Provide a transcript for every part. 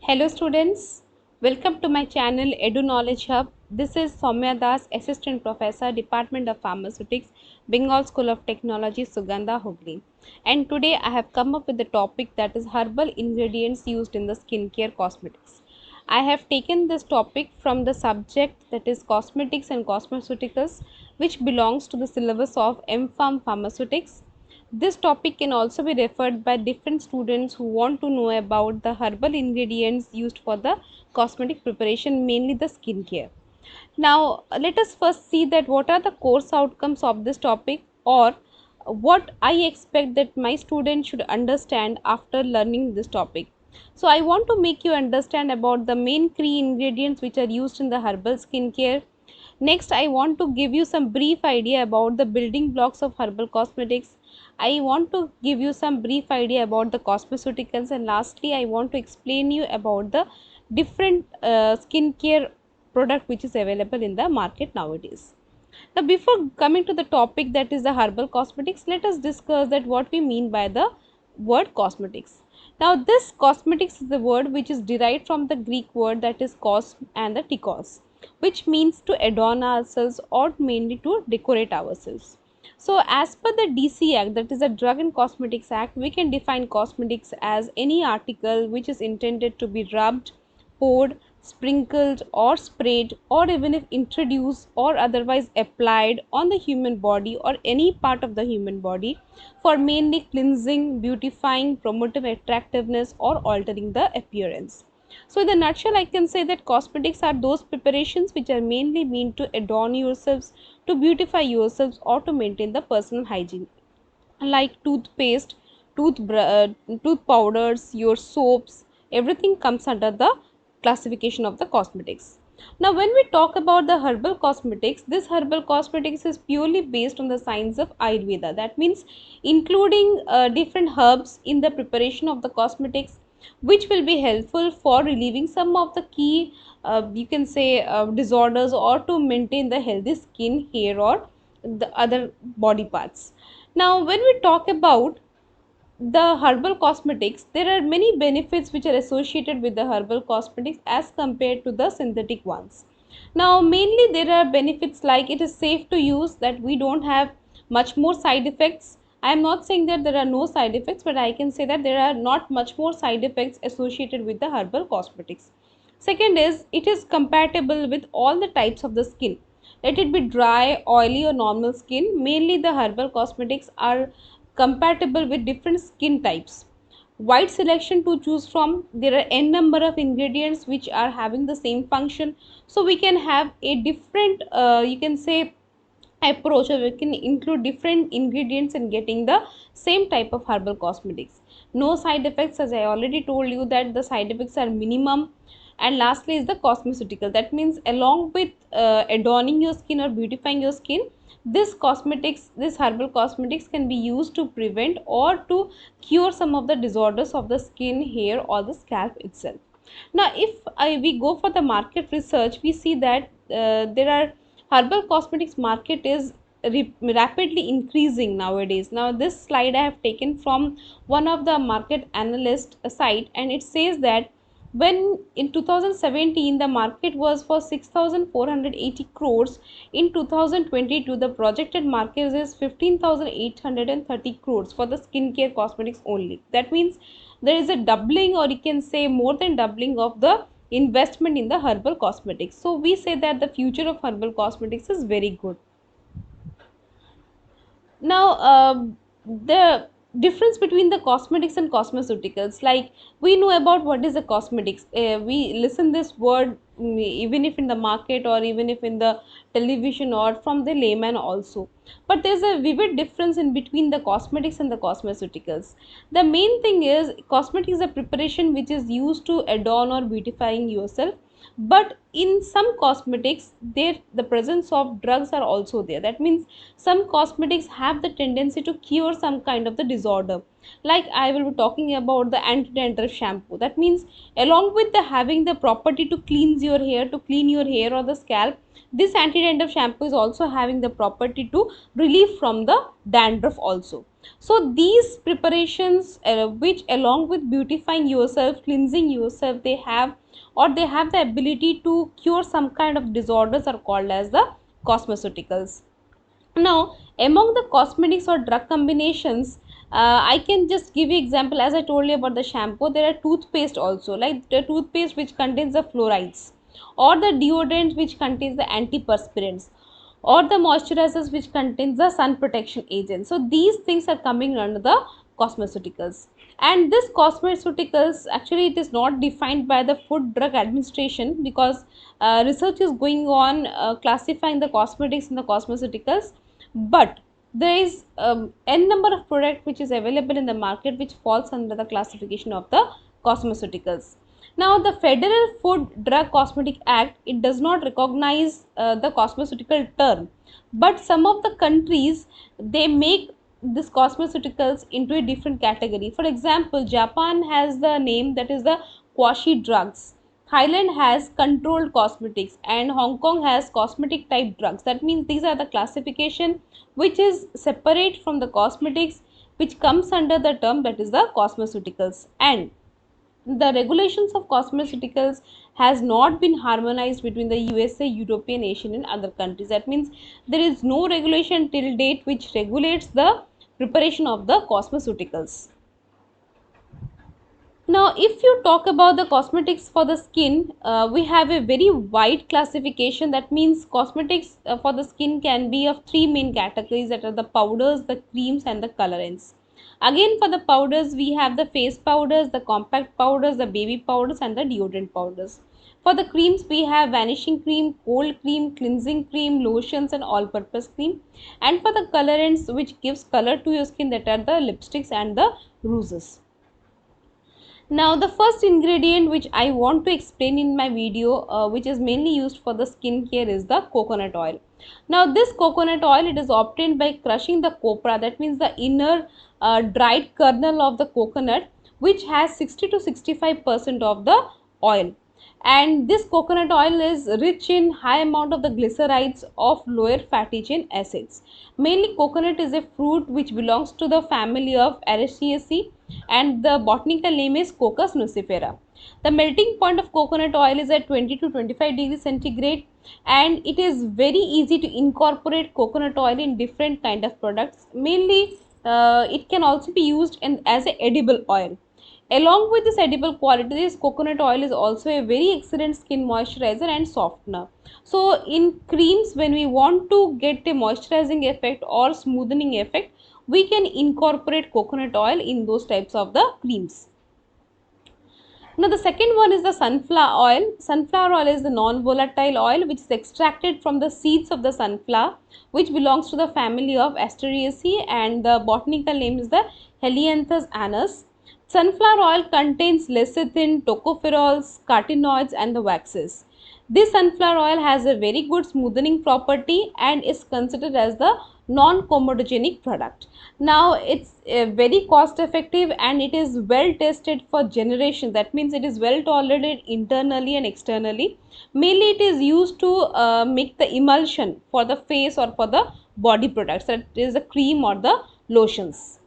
Hello students, welcome to my channel Edu Knowledge Hub. This is Soumya Das, Assistant Professor, Department of Pharmaceutics, Bengal School of Technology, Sugandha, Hooghly. And today I have come up with the topic that is herbal ingredients used in the skincare cosmetics. I have taken this topic from the subject that is cosmetics and cosmeceuticals, which belongs to the syllabus of M.Pharm Pharmaceutics. This topic can also be referred by different students who want to know about the herbal ingredients used for the cosmetic preparation, mainly the skincare. Now, let us first see that what are the course outcomes of this topic, or what I expect that my students should understand after learning this topic. So, I want to make you understand about the main key ingredients which are used in the herbal skincare. Next, I want to give you some brief idea about the building blocks of herbal cosmetics. I want to give you some brief idea about the cosmeceuticals, and lastly, I want to explain you about the different skincare product which is available in the market nowadays. Now, before coming to the topic that is the herbal cosmetics, let us discuss that what we mean by the word cosmetics. Now, this cosmetics is the word which is derived from the Greek word that is cos and the tikos, which means to adorn ourselves or mainly to decorate ourselves. So, as per the DC Act, that is the Drug and Cosmetics Act, we can define cosmetics as any article which is intended to be rubbed, poured, sprinkled or sprayed, or even if introduced or otherwise applied on the human body or any part of the human body for mainly cleansing, beautifying, promoting attractiveness or altering the appearance. So in a nutshell, I can say that cosmetics are those preparations which are mainly meant to adorn yourselves, to beautify yourselves, or to maintain the personal hygiene, like toothpaste, tooth powders, your soaps, everything comes under the classification of the cosmetics. Now, when we talk about the herbal cosmetics, this herbal cosmetics is purely based on the science of Ayurveda. That means including different herbs in the preparation of the cosmetics, which will be helpful for relieving some of the key, you can say, disorders, or to maintain the healthy skin, hair, or the other body parts. Now, when we talk about the herbal cosmetics, there are many benefits which are associated with the herbal cosmetics as compared to the synthetic ones. Now, mainly there are benefits like it is safe to use, that we don't have much more side effects. I am not saying that there are no side effects, but I can say that there are not much more side effects associated with the herbal cosmetics. Second is, it is compatible with all the types of the skin. Let it be dry, oily or normal skin. Mainly the herbal cosmetics are compatible with different skin types. Wide selection to choose from. There are n number of ingredients which are having the same function. So we can have a different, you can say, approach, or we can include different ingredients in getting the same type of herbal cosmetics. No side effects, as I already told you that the side effects are minimum. And lastly is the cosmeceutical. That means along with adorning your skin or beautifying your skin, this cosmetics, this herbal cosmetics can be used to prevent or to cure some of the disorders of the skin, hair or the scalp itself. Now, if we go for the market research, we see that there are herbal cosmetics market is rapidly increasing nowadays. Now, this slide I have taken from one of the market analyst site, and it says that when in 2017 the market was for 6,480 crores, in 2022 the projected market is 15,830 crores for the skincare cosmetics only. That means there is a doubling, or you can say more than doubling, of the investment in the herbal cosmetics. So we say that the future of herbal cosmetics is very good. Now, the difference between the cosmetics and cosmeceuticals, like we know about what is the cosmetics. We listen this word, even if in the market or even if in the television or from the layman also. But there's a vivid difference in between the cosmetics and the cosmeceuticals. The main thing is cosmetics is a preparation which is used to adorn or beautifying yourself, But in some cosmetics, there the presence of drugs are also there. That means some cosmetics have the tendency to cure some kind of the disorder. Like I will be talking about the anti-dandruff shampoo. That means along with the having the property to cleanse your hair, to clean your hair or the scalp, this anti-dandruff shampoo is also having the property to relieve from the dandruff also. So these preparations, which along with beautifying yourself, cleansing yourself, they have, or they have the ability to cure some kind of disorders, are called as the cosmeceuticals. Now, among the cosmetics or drug combinations, I can just give you example. As I told you about the shampoo, there are toothpaste also, like the toothpaste which contains the fluorides, or the deodorant which contains the antiperspirants, or the moisturizers which contains the sun protection agent. So these things are coming under the cosmeceuticals. And this cosmeceuticals, actually it is not defined by the Food Drug Administration, because research is going on classifying the cosmetics and the cosmeceuticals. But there is n number of product which is available in the market which falls under the classification of the cosmeceuticals. Now the Federal Food Drug Cosmetic Act, it does not recognize the cosmeceutical term, but some of the countries, they make this cosmeceuticals into a different category. For example, Japan has the name, that is the quashi drugs. Thailand has controlled cosmetics, and Hong Kong has cosmetic type drugs. That means these are the classification which is separate from the cosmetics, which comes under the term that is the cosmeceuticals. And the regulations of cosmeceuticals has not been harmonized between the USA, European, Asian and other countries. That means there is no regulation till date which regulates the preparation of the cosmeceuticals. Now, if you talk about the cosmetics for the skin, we have a very wide classification. That means cosmetics for the skin can be of three main categories, that are the powders, the creams and the colorants. Again, for the powders, we have the face powders, the compact powders, the baby powders and the deodorant powders. For the creams, we have vanishing cream, cold cream, cleansing cream, lotions and all purpose cream. And for the colorants which gives color to your skin, that are the lipsticks and the rouges. Now the first ingredient which I want to explain in my video, which is mainly used for the skincare, is the coconut oil. Now this coconut oil, it is obtained by crushing the copra, that means the inner dried kernel of the coconut, which has 60 to 65% of the oil. And this coconut oil is rich in high amount of the glycerides of lower fatty chain acids. Mainly coconut is a fruit which belongs to the family of Araceaceae, and the botanical name is Cocos nucifera. The melting point of coconut oil is at 20 to 25 degrees centigrade, and it is very easy to incorporate coconut oil in different kind of products. Mainly it can also be used as a edible oil. Along with this edible quality, this coconut oil is also a very excellent skin moisturizer and softener. So in creams, when we want to get a moisturizing effect or smoothing effect, we can incorporate coconut oil in those types of the creams. Now the second one is the sunflower oil. Sunflower oil is the non-volatile oil which is extracted from the seeds of the sunflower, which belongs to the family of Asteraceae, and the botanical name is the Helianthus anus. Sunflower oil contains lecithin, tocopherols, carotenoids and the waxes. This sunflower oil has a very good smoothing property and is considered as the non-comedogenic product. Now it's very cost effective and it is well tested for generations. That means it is well tolerated internally and externally. Mainly it is used to make the emulsion for the face or for the body products, that is the cream or the lotions.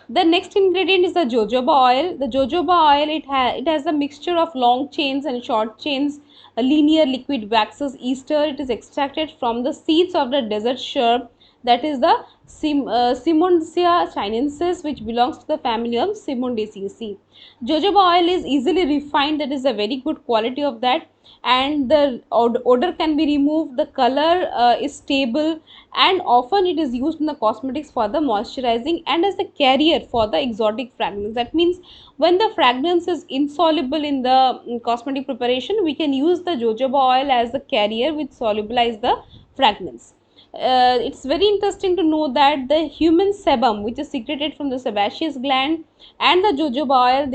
The next ingredient is the jojoba oil. The jojoba oil, it has a mixture of long chains and short chains, linear liquid waxes ester. It is extracted from the seeds of the desert shrub, that is the Simondia chinensis, which belongs to the family of Simondiaceae. Jojoba oil is easily refined, that is a very good quality of that, and the odor can be removed, the color is stable, and often it is used in the cosmetics for the moisturizing and as a carrier for the exotic fragrance. That means when the fragrance is insoluble in the cosmetic preparation, we can use the jojoba oil as the carrier which solubilize the fragrance. it's very interesting to know that the human sebum, which is secreted from the sebaceous gland, and the jojoba oil,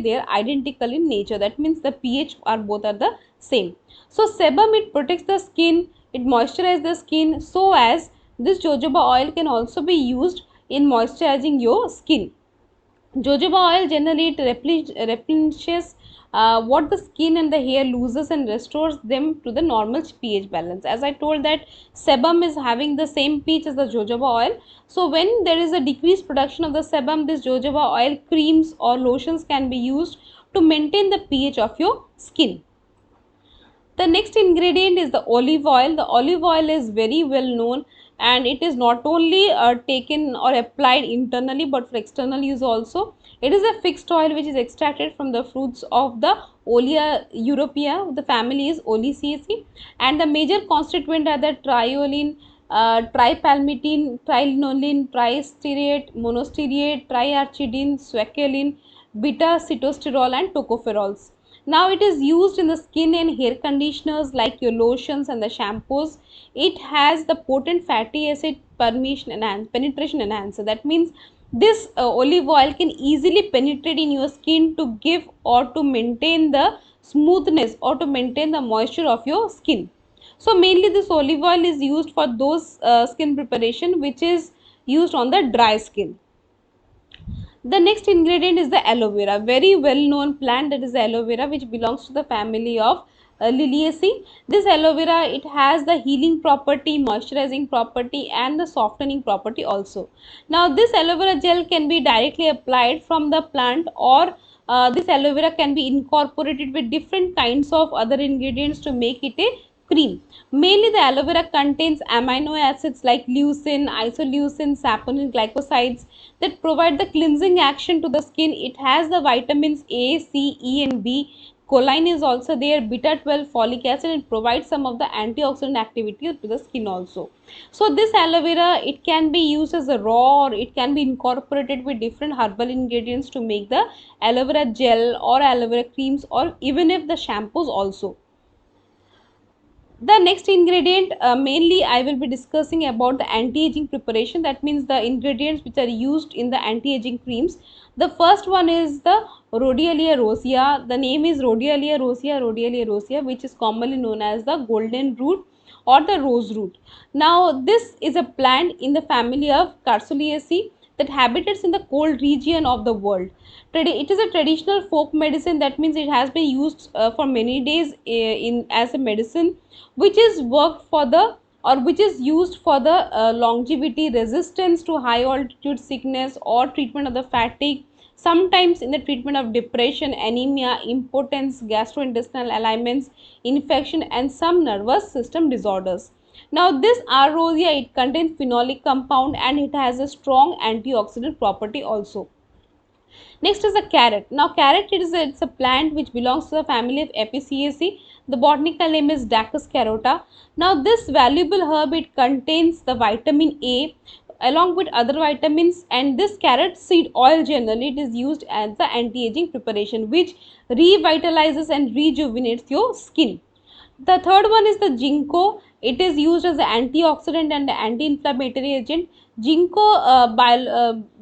they are identical in nature. That means the pH are both are the same. So sebum, it protects the skin, it moisturizes the skin, so as this jojoba oil can also be used in moisturizing your skin. Jojoba oil generally it replenishes what the skin and the hair loses and restores them to the normal pH balance. As I told that sebum is having the same pH as the jojoba oil. So when there is a decreased production of the sebum, this jojoba oil creams or lotions can be used to maintain the pH of your skin. The next ingredient is the olive oil. The olive oil is very well known, and it is not only taken or applied internally but for external use also. It is a fixed oil which is extracted from the fruits of the Olea europaea. The family is Oleaceae, and the major constituent are the triolin, tripalmitin, trilinolene, tristearate, monostearate, triarchidine, squalene, beta sitosterol, and tocopherols. Now it is used in the skin and hair conditioners like your lotions and the shampoos. It has the potent fatty acid penetration enhancer. That means this olive oil can easily penetrate in your skin to give or to maintain the smoothness or to maintain the moisture of your skin. So mainly this olive oil is used for those skin preparation which is used on the dry skin. The next ingredient is the aloe vera, very well known plant, that is the aloe vera, which belongs to the family of Liliaceae. This aloe vera, it has the healing property, moisturizing property, and the softening property also. Now this aloe vera gel can be directly applied from the plant, or this aloe vera can be incorporated with different kinds of other ingredients to make it a cream. Mainly the aloe vera contains amino acids like leucine, isoleucine, saponin, glycosides that provide the cleansing action to the skin. It has the vitamins A, C, E and B. Choline is also there, beta 12, folic acid, and provides some of the antioxidant activity to the skin also. So this aloe vera, it can be used as a raw, or it can be incorporated with different herbal ingredients to make the aloe vera gel or aloe vera creams, or even if the shampoos also. The next ingredient, mainly I will be discussing about the anti-aging preparation. That means the ingredients which are used in the anti-aging creams. The first one is the Rhodiolia rosea. The name is Rhodiolia rosea, which is commonly known as the golden root or the rose root. Now this is a plant in the family of Carceliaceae that habitates in the cold region of the world. It is a traditional folk medicine. That means it has been used for many days in as a medicine, which is worked for the, or which is used for the longevity, resistance to high altitude sickness, or treatment of the fatigue, sometimes in the treatment of depression, anemia, impotence, gastrointestinal ailments, infection, and some nervous system disorders. Now this R. rosea, it contains phenolic compound, and it has a strong antioxidant property also. Next is the carrot. Now carrot, it's a plant which belongs to the family of Apiaceae. The botanical name is Dacus carota. Now this valuable herb, it contains the vitamin A along with other vitamins, and this carrot seed oil generally it is used as the anti-aging preparation which revitalizes and rejuvenates your skin. The third one is the ginkgo. It is used as an antioxidant and anti-inflammatory agent. Ginkgo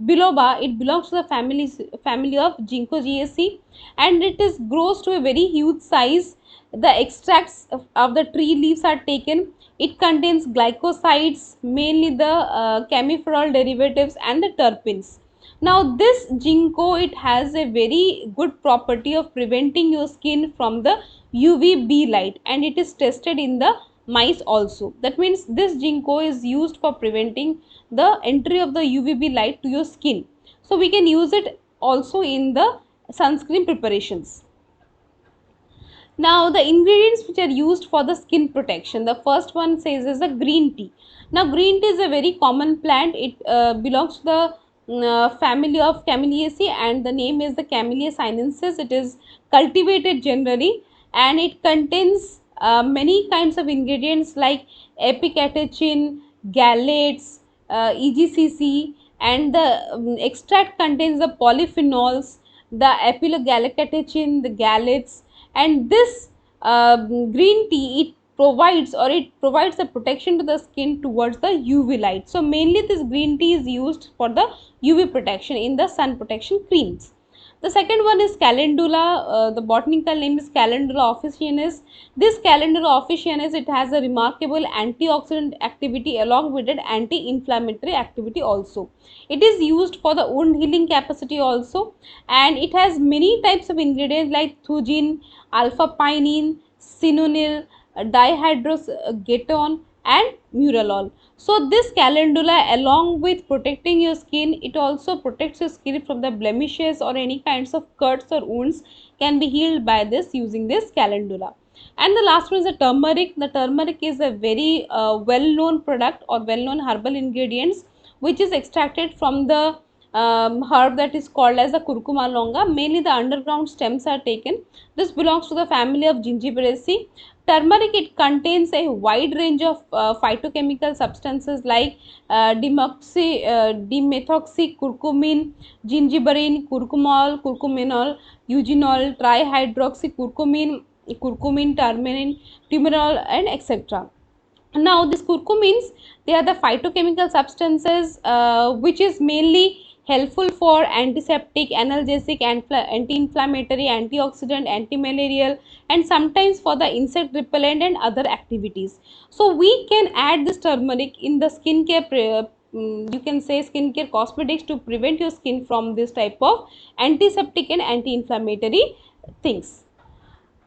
biloba, it belongs to the family of Ginkgoaceae, and it is grows to a very huge size. The extracts of the tree leaves are taken. It contains glycosides, mainly the chemiferol derivatives and the terpenes. Now this ginkgo, it has a very good property of preventing your skin from the UVB light, and it is tested in the mice also. That means this ginkgo is used for preventing the entry of the UVB light to your skin. So we can use it also in the sunscreen preparations. Now the ingredients which are used for the skin protection, the first one says is the green tea. Now green tea is a very common plant. It belongs to the family of Camelliaceae, and the name is the Camellia sinensis. It is cultivated generally, and it contains many kinds of ingredients like epicatechin, gallates, EGCC, and the extract contains the polyphenols, the epilogallocatechin, the gallates, and this green tea, it provides, or it provides a protection to the skin towards the UV light. So mainly this green tea is used for the UV protection in the sun protection creams. The second one is Calendula. The botanical name is Calendula officinalis. This Calendula officinalis, it has a remarkable antioxidant activity along with it anti-inflammatory activity also. It is used for the wound healing capacity also, and it has many types of ingredients like thujin, alpha pinene, cinonyl, dihydrogeton, and muralol. So this calendula, along with protecting your skin, it also protects your skin from the blemishes or any kinds of cuts or wounds can be healed by this, using this calendula. And the last one is the turmeric. The turmeric is a very well-known product or well-known herbal ingredients which is extracted from the herb that is called as the curcuma longa. Mainly the underground stems are taken. This belongs to the family of Gingiberaceae. Turmeric, it contains a wide range of phytochemical substances like dimethoxycurcumin, gingiberine, curcumol, curcuminol, eugenol, trihydroxycurcumin, curcumin, turmerin, and etc. Now these curcumins, they are the phytochemical substances which is mainly helpful for antiseptic, analgesic, anti-inflammatory, antioxidant, anti-malarial, and sometimes for the insect repellent and other activities. So we can add this turmeric in the skincare, you can say skincare cosmetics, to prevent your skin from this type of antiseptic and anti-inflammatory things.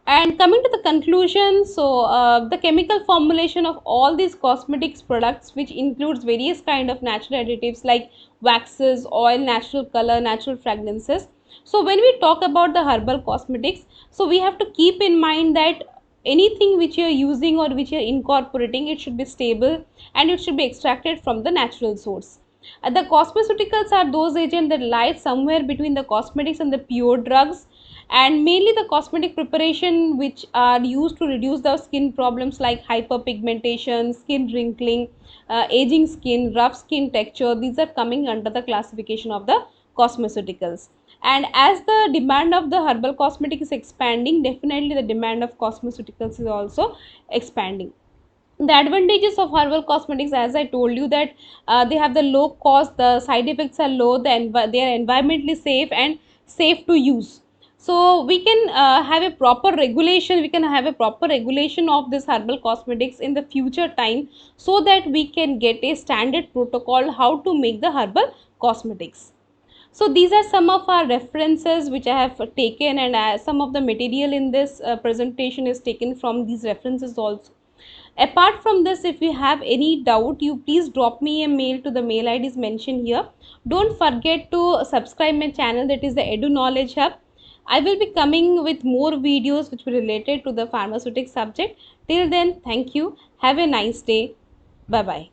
And coming to the conclusion, so the chemical formulation of all these cosmetics products, which includes various kind of natural additives like waxes, oil, natural color, natural fragrances. So when we talk about the herbal cosmetics, so we have to keep in mind that anything which you are using or which you are incorporating, it should be stable and it should be extracted from the natural source. The cosmeceuticals are those agents that lie somewhere between the cosmetics and the pure drugs, and mainly the cosmetic preparation which are used to reduce the skin problems like hyperpigmentation, skin wrinkling, aging skin, rough skin texture. These are coming under the classification of the cosmeceuticals. And as the demand of the herbal cosmetic is expanding, definitely the demand of cosmeceuticals is also expanding. The advantages of herbal cosmetics, as I told you, that they have the low cost, the side effects are low, they are environmentally safe and safe to use. So we can have a proper regulation, we can have a proper regulation of this herbal cosmetics in the future time, so that we can get a standard protocol how to make the herbal cosmetics. So these are some of our references which I have taken, and some of the material in this presentation is taken from these references also. Apart from this, if you have any doubt, you please drop me a mail to the mail IDs mentioned here. Don't forget to subscribe my channel, that is the Edu Knowledge Hub. I will be coming with more videos which will be related to the pharmaceutic subject. Till then, thank you. Have a nice day. Bye bye.